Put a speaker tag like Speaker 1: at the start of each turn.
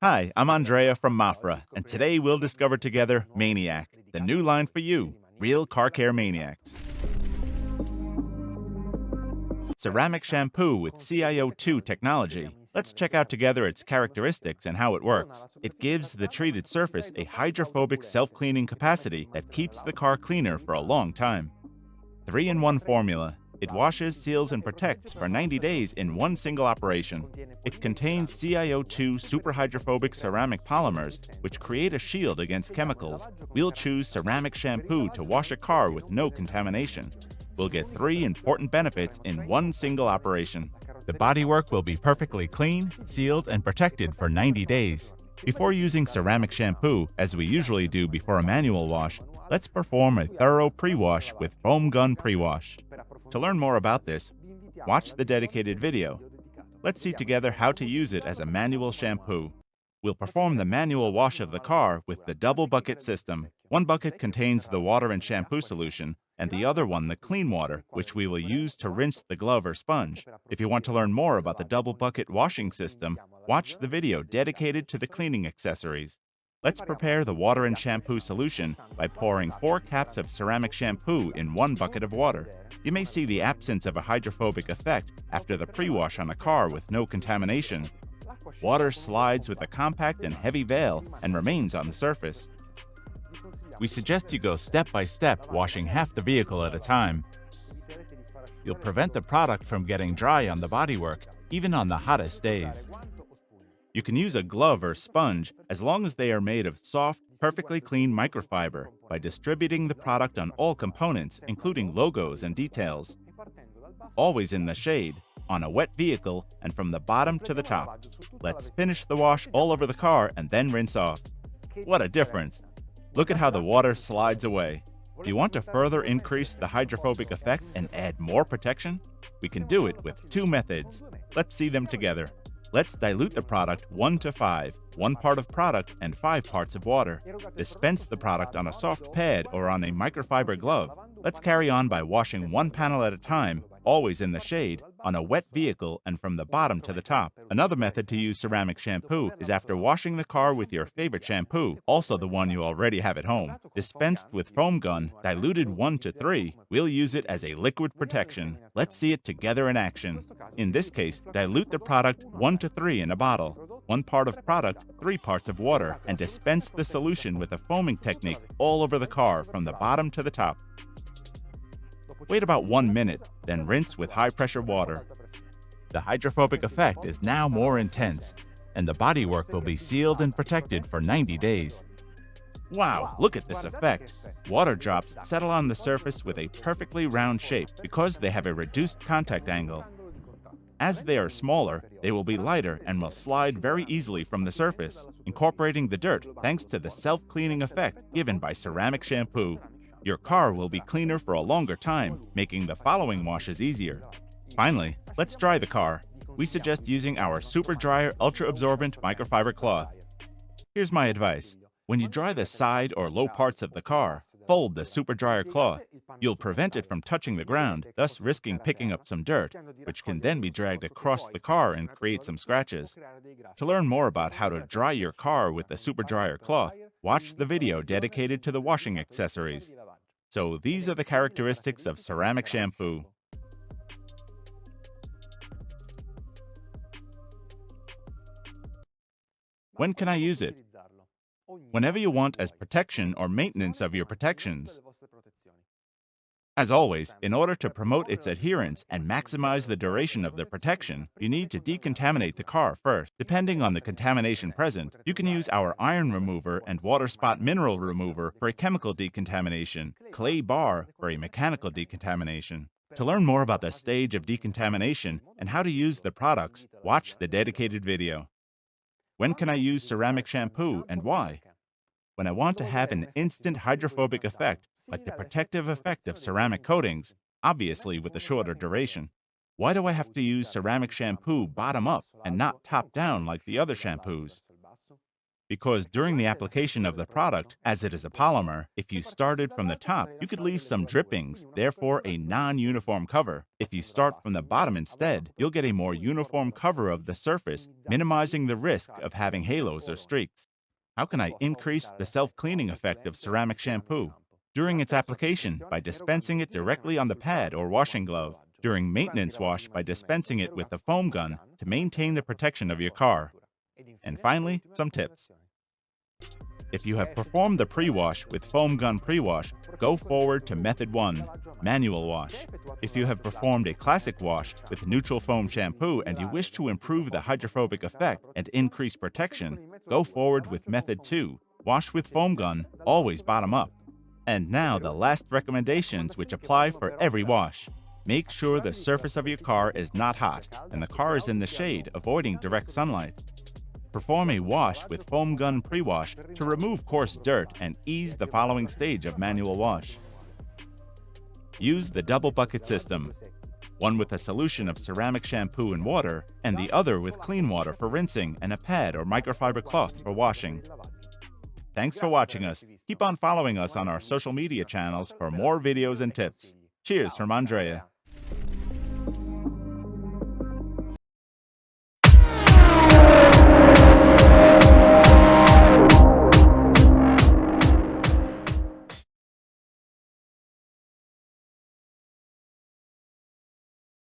Speaker 1: Hi, I'm Andrea from Mafra, and today we'll discover together Maniac, the new line for you, real car care maniacs. Ceramic shampoo with CiO2 technology. Let's check out together its characteristics and how it works. It gives the treated surface a hydrophobic self-cleaning capacity that keeps the car cleaner for a long time. 3-in-1 formula. It washes, seals, and protects for 90 days in one single operation. It contains CiO2 superhydrophobic ceramic polymers, which create a shield against chemicals. We'll choose ceramic shampoo to wash a car with no contamination. We'll get 3 important benefits in one single operation. The bodywork will be perfectly clean, sealed, and protected for 90 days. Before using ceramic shampoo, as we usually do before a manual wash, let's perform a thorough pre-wash with foam gun pre-wash. To learn more about this, watch the dedicated video. Let's see together how to use it as a manual shampoo. We'll perform the manual wash of the car with the double bucket system. One bucket contains the water and shampoo solution, and the other one the clean water, which we will use to rinse the glove or sponge. If you want to learn more about the double bucket washing system, watch the video dedicated to the cleaning accessories. Let's prepare the water and shampoo solution by pouring 4 caps of ceramic shampoo in 1 bucket of water. You may see the absence of a hydrophobic effect after the pre-wash on a car with no contamination. Water slides with a compact and heavy veil and remains on the surface. We suggest you go step by step, washing half the vehicle at a time. You'll prevent the product from getting dry on the bodywork, even on the hottest days. You can use a glove or sponge as long as they are made of soft, perfectly clean microfiber by distributing the product on all components, including logos and details. Always in the shade, on a wet vehicle, and from the bottom to the top. Let's finish the wash all over the car and then rinse off. What a difference! Look at how the water slides away. Do you want to further increase the hydrophobic effect and add more protection? We can do it with 2 methods. Let's see them together. Let's dilute the product 1:5, 1 part of product and 5 parts of water. Dispense the product on a soft pad or on a microfiber glove. Let's carry on by washing 1 panel at a time, always in the shade, on a wet vehicle and from the bottom to the top. Another method to use ceramic shampoo is after washing the car with your favorite shampoo, also the one you already have at home. Dispensed with foam gun, diluted 1:3, we'll use it as a liquid protection. Let's see it together in action. In this case, dilute the product 1:3 in a bottle. 1 part of product, 3 parts of water, and dispense the solution with a foaming technique all over the car from the bottom to the top. Wait about 1 minute, then rinse with high-pressure water. The hydrophobic effect is now more intense, and the bodywork will be sealed and protected for 90 days. Wow, look at this effect! Water drops settle on the surface with a perfectly round shape because they have a reduced contact angle. As they are smaller, they will be lighter and will slide very easily from the surface, incorporating the dirt thanks to the self-cleaning effect given by ceramic shampoo. Your car will be cleaner for a longer time, making the following washes easier. Finally, let's dry the car. We suggest using our Super Dryer ultra-absorbent microfiber cloth. Here's my advice. When you dry the side or low parts of the car, fold the Super Dryer cloth. You'll prevent it from touching the ground, thus risking picking up some dirt, which can then be dragged across the car and create some scratches. To learn more about how to dry your car with the Super Dryer cloth, watch the video dedicated to the washing accessories. So these are the characteristics of ceramic shampoo. When can I use it? Whenever you want as protection or maintenance of your protections. As always, in order to promote its adherence and maximize the duration of the protection, you need to decontaminate the car first. Depending on the contamination present, you can use our iron remover and water spot mineral remover for a chemical decontamination, clay bar for a mechanical decontamination. To learn more about the stage of decontamination and how to use the products, watch the dedicated video. When can I use ceramic shampoo and why? When I want to have an instant hydrophobic effect, like the protective effect of ceramic coatings, obviously with a shorter duration. Why do I have to use ceramic shampoo bottom up and not top down like the other shampoos? because during the application of the product, as it is a polymer, if you started from the top, you could leave some drippings, therefore a non-uniform cover. If you start from the bottom instead, you'll get a more uniform cover of the surface, minimizing the risk of having halos or streaks. How can I increase the self-cleaning effect of ceramic shampoo? During its application, by dispensing it directly on the pad or washing glove. During maintenance wash, by dispensing it with the foam gun to maintain the protection of your car. And finally, some tips. If you have performed the pre-wash with foam gun pre-wash, go forward to method 1, manual wash. If you have performed a classic wash with neutral foam shampoo and you wish to improve the hydrophobic effect and increase protection, go forward with method 2, wash with foam gun, always bottom up. And now the last recommendations which apply for every wash. Make sure the surface of your car is not hot and the car is in the shade, avoiding direct sunlight. Perform a wash with foam gun pre-wash to remove coarse dirt and ease the following stage of manual wash. Use the double bucket system, one with a solution of ceramic shampoo and water, and the other with clean water for rinsing and a pad or microfiber cloth for washing. Thanks for watching us. Keep on following us on our social media channels for more videos and tips. Cheers from Andrea.